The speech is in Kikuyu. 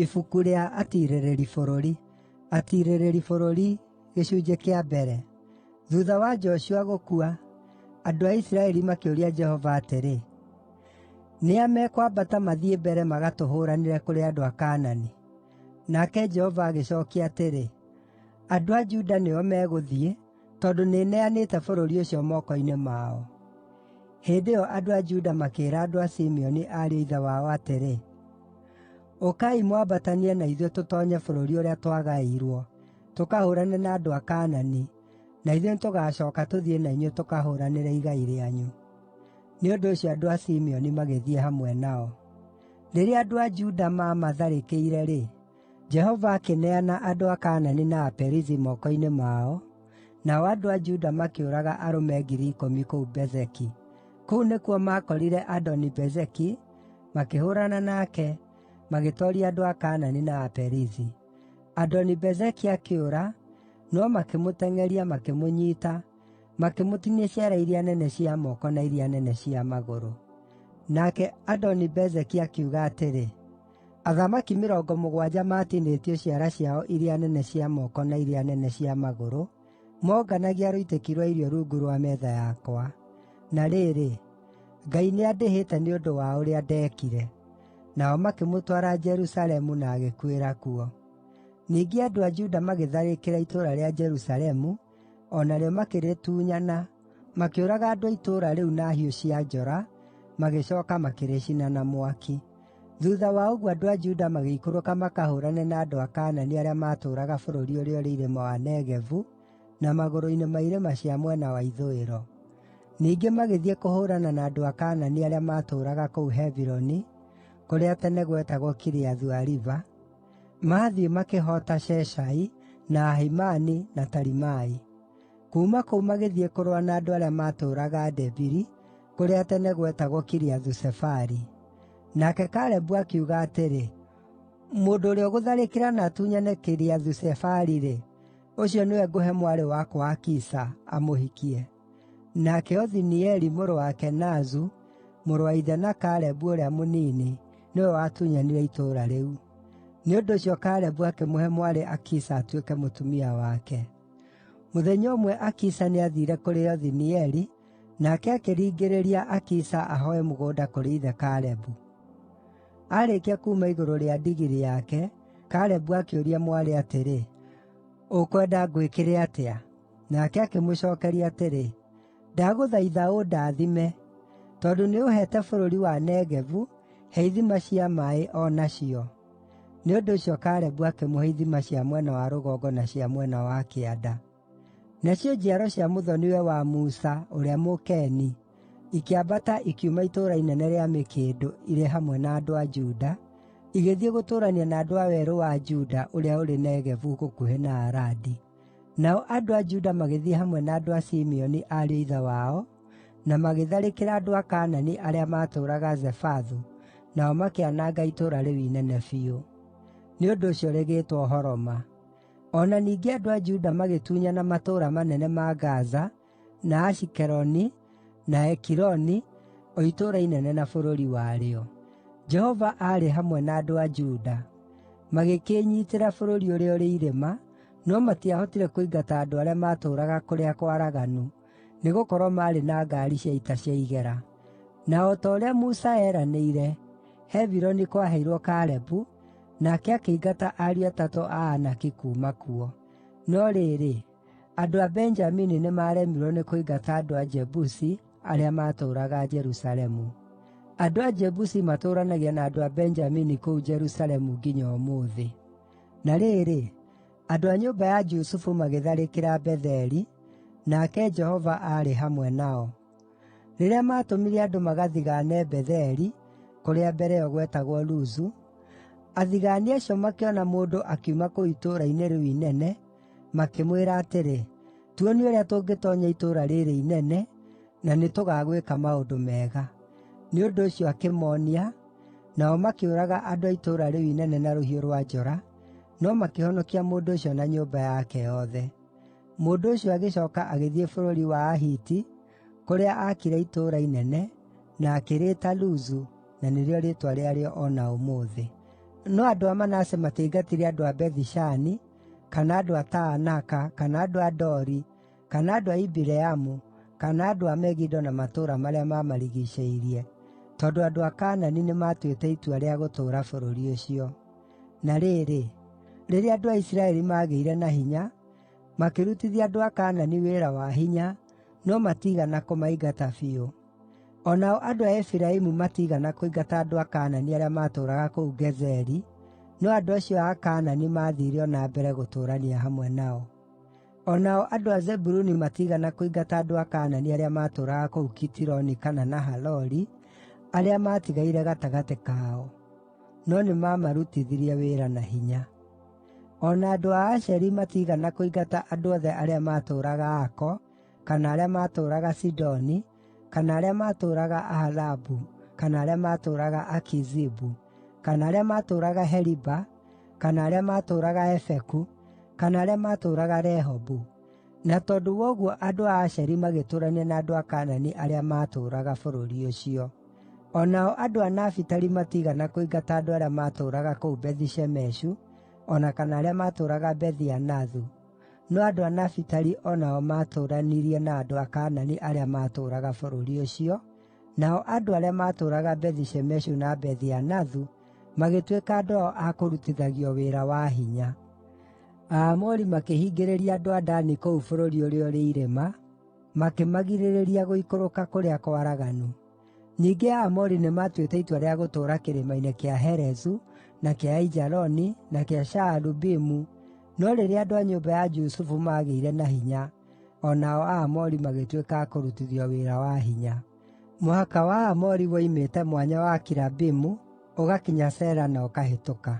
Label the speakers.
Speaker 1: Ibuku rĩa atirĩrĩri bũrũri. Atirĩrĩri bũrũri, gĩcunjĩ kĩa mbere. Thuutha wa Joshua gũkua, andũ a Isiraeli makĩũria Jehova atĩrĩ, “Nĩa mekwambata mathiĩ mbere magatũhũũranĩre kũrĩ andũ a Kaanani?” Nake Jehova agĩcookia atĩrĩ, “Andũ a Juda nĩo megũthiĩ, tondũ nĩneanĩte bũrũri ũcio moko-inĩ mao.” Hĩndĩ ĩyo andũ a Juda makĩĩra andũ a Simeoni ariũ a ithe wao atĩrĩ, “Ũkai mwambatanie na ithuĩ tũtoonye bũrũri ũrĩa twagaĩirwo, tũkahũũrane na andũ a Kaanani, na ithuĩ nĩtũgacooka tũthiĩ na inyuĩ tũkahũũranĩre igai rĩanyu.” Nĩ ũndũ ũcio andũ a Simeoni magĩthiĩ hamwe nao. Rĩrĩa andũ a Juda maamatharĩkĩire-rĩ, Jehova akĩneana andũ a Kaanani na Aperizi moko-inĩ mao, nao andũ a Juda makĩũraga arũme 10,000 kũu Bezeki. Kũu nĩkuo maakorire Adoni-Bezeki, makĩhũũrana nake, magĩtooria andũ a Kaanani na Aperizi. Adoni-Bezeki akĩũra, no makĩmũteng'eria makĩmũnyiita, makĩmũtinia ciara iria nene cia moko na iria nene cia magũrũ. Nake Adoni-Bezeki akiuga atĩrĩ, “Athamaki 70 maatinĩtio ciara ciao iria nene cia moko na iria nene cia magũrũ, monganagia rũitĩki rwa irio rungu rwa metha yakwa. Na rĩrĩ, Ngai nĩandĩhĩte nĩ ũndũ wa ũrĩa ndeekire.” Nao makĩmũtwara Jerusalemu na agĩkuĩra kuo. Ningĩ andũ a Juda magĩtharĩkĩra itũũra rĩa Jerusalemu, o narĩo makĩrĩtunyana, makĩũraga andũ a itũũra rĩu na hiũ cia njora, magĩcooka makĩrĩcina na mwaki. Thuutha wa ũguo andũ a Juda magĩikũrũka makahũũrane na andũ a Kaanani arĩa maatũũraga bũrũri ũrĩa ũrĩ irĩma wa Negevu, na magũrũ-inĩ ma irĩma cia mwena wa ithũĩro. Ningĩ magĩthiĩ kũhũũrana na andũ a Kaanani arĩa maatũũraga kũu Hebironi, kũrĩa tene gwetagwo Kiriathu-Ariba, maathiĩ makĩhoota Sheshai, na Ahimani, na Talimai. Kuuma kũu magĩthiĩ kũrũa na andũ arĩa maatũũraga Debiri, kũrĩa tene gwetagwo Kiriathu-Sefari. Nake Kalebu akiuga atĩrĩ, “Mũndũ ũrĩa ũgũtharĩkĩra na atunyane Kiriathu-Sefari-rĩ, ũcio nĩwe ngũhe mwarĩ wakwa Akisa, amũhikie.” Nake Othinieli mũrũ wa Kenazu, mũrũ wa ithe na Kalebu ũrĩa mũnini, nĩwe watunyanire itũũra rĩu. Nĩ ũndũ ũcio Kalebu akĩmũhe mwarĩ Akisa atuĩke mũtumia wake. Mũthenya ũmwe Akisa nĩathiire kũrĩ Othinieli, nake akĩringĩrĩria Akisa ahooe mũgũnda kũrĩ ithe Kalebu. Aarĩkia kuuma igũrũ rĩa ndigiri yake, Kalebu akĩũria mwarĩ atĩrĩ, “Ũkwenda ngwĩkĩre atĩa?” Nake akĩmũcookeria atĩrĩ, “Ndagũthaitha ũndathime, tondũ nĩũheete bũrũri wa Negevu, he ithima cia maaĩ o nacio.” Nĩ ũndũ ũcio Kalebu akĩmũhe ithima cia mwena wa rũgongo na cia mwena wa kĩanda. Nacio njiaro cia mũthoni-we wa Musa, ũrĩa Mũkeni, ikĩambata ikiuma itũũra inene rĩa Mĩkĩndũ irĩ hamwe na andũ a Juda, igĩthiĩ gũtũũrania na andũ a werũ wa Juda ũrĩa ũrĩ Negevu gũkuhĩ na Aradi. Nao andũ a Juda magĩthiĩ hamwe na andũ a Simeoni ariũ a ithe wao, na magĩtharĩkĩra andũ a Kaanani arĩa maatũũraga Zefathu, nao makĩananga itũũra rĩu inene biũ. Nĩ ũndũ ũcio rĩgĩĩtwo Horoma. O na ningĩ andũ a Juda magĩtunyana matũũra manene ma Gaza, na Ashikeloni, na Ekironi, o itũũra inene na bũrũri warĩo. Jehova aarĩ hamwe na andũ a Juda. Magĩkĩĩnyiitĩra bũrũri ũrĩa ũrĩ irĩma, no matiahotire kũingata andũ arĩa maatũũraga kũrĩa kwaraganu, nĩgũkorwo maarĩ na ngaari cia ita cia igera. Na o ta ũrĩa Musa eeranĩire, Hebironi kwaheirwo Kalebu, nake akĩingata ariũ atatũ a Anaki kuuma kuo. No rĩrĩ, andũ a Benjamini nĩmaremirwo nĩ kũingata andũ a Jebusi arĩa maatũũraga Jerusalemu. Andũ a Jebusi matũũranagia na andũ a Benjamini kũu Jerusalemu nginya ũmũthĩ. Na rĩrĩ, andũ a nyũmba ya Jusufu magĩtharĩkĩra Betheli, nake Jehova aarĩ hamwe nao. Rĩrĩa maatũmire andũ magathigaane Betheli, kũrĩa mbere ĩyo gwetagwo Luzu, athigaani acio makĩona mũndũ akiuma kũu itũũra-inĩ rĩu inene, makĩmwĩra atĩrĩ, “Tuonie ũrĩa tũngĩtoonya itũũra rĩĩrĩ inene, na nĩtũgagwĩka maũndũ mega.” Nĩ ũndũ ũcio akĩmoonia, nao makĩũraga andũ a itũũra rĩu inene na rũhiũ rwa njora, no makĩhonokia mũndũ ũcio na nyũmba yake yothe. Mũndũ ũcio agĩcooka agĩthiĩ bũrũri wa Ahiti, kũrĩa aakire itũũra inene, na akĩrĩĩta Luzu, na nĩrĩo rĩĩtwa rĩarĩo o na ũmũthĩ. No andũ a Manase matiaingatire andũ a Bethi-Shani, kana andũ a Taanaka, kana andũ a Dori, kana andũ a Ibileamu, kana andũ a Megido na matũũra marĩa maamarigiicĩirie, tondũ andũ a Kaanani nĩmatuĩte itua rĩa gũtũũra bũrũri ũcio. Na rĩrĩ, rĩrĩa andũ a Isiraeli maagĩire na hinya, makĩrutithia andũ a Kaanani wĩra wa hinya, no matiigana kũmaingata biũ. O nao andũ a Efiraimu matiigana kũingata andũ a Kaanani arĩa maatũũraga kũu Gezeri, no andũ acio a Kaanani maathiire o na mbere gũtũũrania hamwe nao. O nao andũ a Zebuluni matiigana kũingata andũ a Kaanani arĩa maatũũraga kũu Kitironi kana Nahaloli, arĩa maatigaire gatagatĩ kao, no nĩmamarutithirie wĩra na hinya. O na andũ a Asheri matiigana kũingata andũ othe arĩa maatũũraga Ako, kana arĩa maatũũraga Sidoni, kana arĩa maatũũraga Ahalabu, kana arĩa maatũũraga Akizibu, kana arĩa maatũũraga Heliba, kana arĩa maatũũraga Efeku, kana arĩa maatũũraga Rehobu. Na tondũ wa ũguo andũ a Asheri magĩtũũrania na andũ a Kaanani arĩa maatũũraga bũrũri ũcio. O nao andũ a Nafitali matiigana kũingata andũ arĩa maatũũraga kũu Bethi-Shemeshu, o na kana arĩa maatũũraga Bethi-Anathu, no andũ a Nafitali o nao maatũũranirie na andũ a Kaanani arĩa maatũũraga bũrũri ũcio, nao andũ arĩa maatũũraga Bethi-Shemeshu na Bethi-Anathu magĩtuĩka andũ ao a kũrutithagio wĩra wa hinya. Aamori makĩhingĩrĩria andũ a Dani kũu bũrũri ũrĩa ũrĩ irĩma, makĩmagirĩrĩria gũikũrũka kũrĩa kwaraganu. Ningĩ Aamori nĩmatuĩte itua rĩa gũtũũra kĩrĩma-inĩ kĩa Herezu, na kĩa Aijaloni, na kĩa Shaalubimu, no rĩrĩa andũ a nyũmba ya Jusufu maagĩire na hinya, o nao Aamori magĩtuĩka a kũrutithio wĩra wa hinya. Mũhaka wa Aamori woimĩte mwanya wa Akirabimu, ũgakinya Sela na ũkahĩtũka.